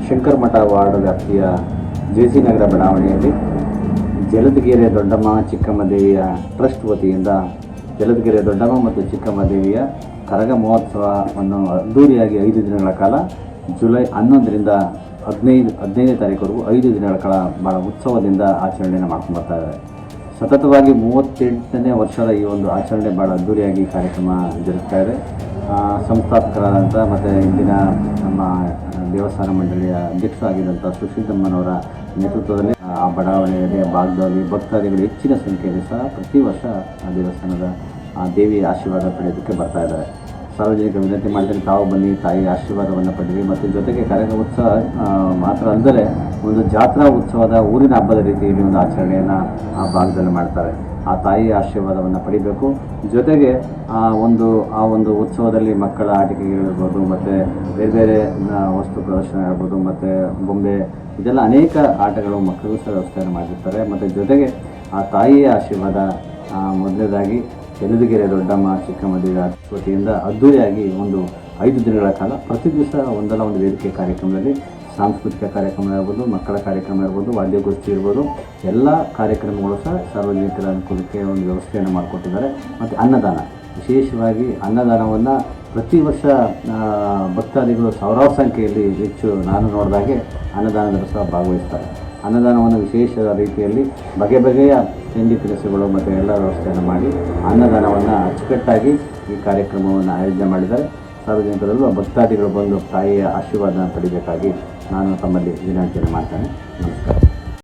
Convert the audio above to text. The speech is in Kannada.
ಶಂಕರಮಠ ವಾರ್ಡ್ ವ್ಯಾಪ್ತಿಯ ಜೆ.ಸಿ. ನಗರ ಬಡಾವಣೆಯಲ್ಲಿ ಜಲದಗೆರೆ ದೊಡ್ಡಮ್ಮ ಚಿಕ್ಕಮ್ಮ ದೇವಿಯ ಟ್ರಸ್ಟ್ ವತಿಯಿಂದ ಜಲದಗೆರೆ ದೊಡ್ಡಮ್ಮ ಮತ್ತು ಚಿಕ್ಕಮ್ಮ ದೇವಿಯ ಕರಗ ಮಹೋತ್ಸವವನ್ನು ಅದ್ದೂರಿಯಾಗಿ 5 ದಿನಗಳ ಕಾಲ ಜುಲೈ 11ರಿಂದ 15ನೇ ತಾರೀಕುವರೆಗೂ 5 ದಿನಗಳ ಕಾಲ ಭಾಳ ಉತ್ಸವದಿಂದ ಆಚರಣೆಯನ್ನು ಮಾಡ್ಕೊಂಡು ಬರ್ತಾ ಇದ್ದಾರೆ. ಸತತವಾಗಿ 38ನೇ ವರ್ಷದ ಈ ಒಂದು ಆಚರಣೆ ಭಾಳ ಅದ್ದೂರಿಯಾಗಿ ಕಾರ್ಯಕ್ರಮ ಜರುಗ್ತಾ ಇದೆ. ಸಂಸ್ಥಾಪಕರಾದಂಥ ಮತ್ತು ಇಂದಿನ ನಮ್ಮ ದೇವಸ್ಥಾನ ಮಂಡಳಿಯ ಅಧ್ಯಕ್ಷರಾಗಿದ್ದಂಥ ಸುಶೀಲಮ್ಮನವರ ನೇತೃತ್ವದಲ್ಲಿ ಆ ಬಡಾವಣೆಯಲ್ಲಿ ಭಾಗದಲ್ಲಿ ಭಕ್ತಾದಿಗಳು ಹೆಚ್ಚಿನ ಸಂಖ್ಯೆಯಲ್ಲಿ ಸಹ ಪ್ರತಿ ವರ್ಷ ಆ ದೇವಸ್ಥಾನದ ದೇವಿಯ ಆಶೀರ್ವಾದ ಪಡೆಯೋದಕ್ಕೆ ಬರ್ತಾ ಇದ್ದಾರೆ. ಸಾರ್ವಜನಿಕರು ವಿನಂತಿ ಮಾಡಿದರೆ ತಾವು ಬನ್ನಿ, ತಾಯಿಯ ಆಶೀರ್ವಾದವನ್ನು ಪಡೆಯಿರಿ. ಮತ್ತು ಜೊತೆಗೆ ಕರಗ ಉತ್ಸವ ಮಾತ್ರ ಅಲ್ಲದೆ ಒಂದು ಜಾತ್ರಾ ಉತ್ಸವದ ಊರಿನ ಹಬ್ಬದ ರೀತಿಯಲ್ಲಿ ಒಂದು ಆಚರಣೆಯನ್ನು ಆ ಭಾಗದಲ್ಲಿ ಮಾಡ್ತಾರೆ. ಆ ತಾಯಿಯ ಆಶೀರ್ವಾದವನ್ನು ಪಡಿಬೇಕು. ಜೊತೆಗೆ ಆ ಒಂದು ಉತ್ಸವದಲ್ಲಿ ಮಕ್ಕಳ ಆಟಿಕೆಗಳಿರ್ಬೋದು, ಮತ್ತು ಬೇರೆ ಬೇರೆ ವಸ್ತು ಪ್ರದರ್ಶನ ಇರ್ಬೋದು, ಮತ್ತು ಬೊಂಬೆ, ಇದೆಲ್ಲ ಅನೇಕ ಆಟಗಳು ಮಕ್ಕಳಿಗೂ ಸಹ ವ್ಯವಸ್ಥೆಯನ್ನು ಮಾಡಿರ್ತಾರೆ. ಮತ್ತು ಜೊತೆಗೆ ಆ ತಾಯಿಯ ಆಶೀರ್ವಾದ ಮೊದಲನೇದಾಗಿ ಜಲದಗೆರೆ ದೊಡ್ಡಮ್ಮ ಚಿಕ್ಕಮ್ಮ ದೇವಿಯ ವತಿಯಿಂದ ಅದ್ದೂರಿಯಾಗಿ ಒಂದು 5 ದಿನಗಳ ಕಾಲ ಪ್ರತಿ ದಿವಸ ಒಂದಲ್ಲ ಒಂದು ವೇದಿಕೆ ಕಾರ್ಯಕ್ರಮದಲ್ಲಿ ಸಾಂಸ್ಕೃತಿಕ ಕಾರ್ಯಕ್ರಮ ಇರ್ಬೋದು, ಮಕ್ಕಳ ಕಾರ್ಯಕ್ರಮ ಇರ್ಬೋದು, ವಾದ್ಯಗೋಷ್ಠಿ ಇರ್ಬೋದು, ಎಲ್ಲ ಕಾರ್ಯಕ್ರಮಗಳು ಸಹ ಸಾರ್ವಜನಿಕರ ಅನುಕೂಲಕ್ಕೆ ಒಂದು ವ್ಯವಸ್ಥೆಯನ್ನು ಮಾಡಿಕೊಟ್ಟಿದ್ದಾರೆ. ಮತ್ತು ಅನ್ನದಾನ, ವಿಶೇಷವಾಗಿ ಅನ್ನದಾನವನ್ನು ಪ್ರತಿ ವರ್ಷ ಭಕ್ತಾದಿಗಳು ಸಾವಿರಾರು ಸಂಖ್ಯೆಯಲ್ಲಿ ಹೆಚ್ಚು ನಾನು ನೋಡಿದಾಗೆ ಅನ್ನದಾನದಲ್ಲಿ ಸಹ ಭಾಗವಹಿಸ್ತಾರೆ. ಅನ್ನದಾನವನ್ನು ವಿಶೇಷ ರೀತಿಯಲ್ಲಿ ಬಗೆ ಬಗೆಯ ತಿಂಡಿ ತಿನಿಸುಗಳು ಮತ್ತು ಎಲ್ಲ ವ್ಯವಸ್ಥೆಯನ್ನು ಮಾಡಿ ಅನ್ನದಾನವನ್ನು ಅಚ್ಚುಕಟ್ಟಾಗಿ ಈ ಕಾರ್ಯಕ್ರಮವನ್ನು ಆಯೋಜನೆ ಮಾಡಿದ್ದಾರೆ. ಸಾರ್ವಜನಿಕರಲ್ಲೂ ಭಕ್ತಾದಿಗಳು ಬಂದು ತಾಯಿಯ ಆಶೀರ್ವಾದ ಪಡಿಬೇಕಾಗಿ ನಾನು ತಮ್ಮಲ್ಲಿ ವಿನಂತಿಯನ್ನು ಮಾಡ್ತೇನೆ. ನಮಸ್ಕಾರ.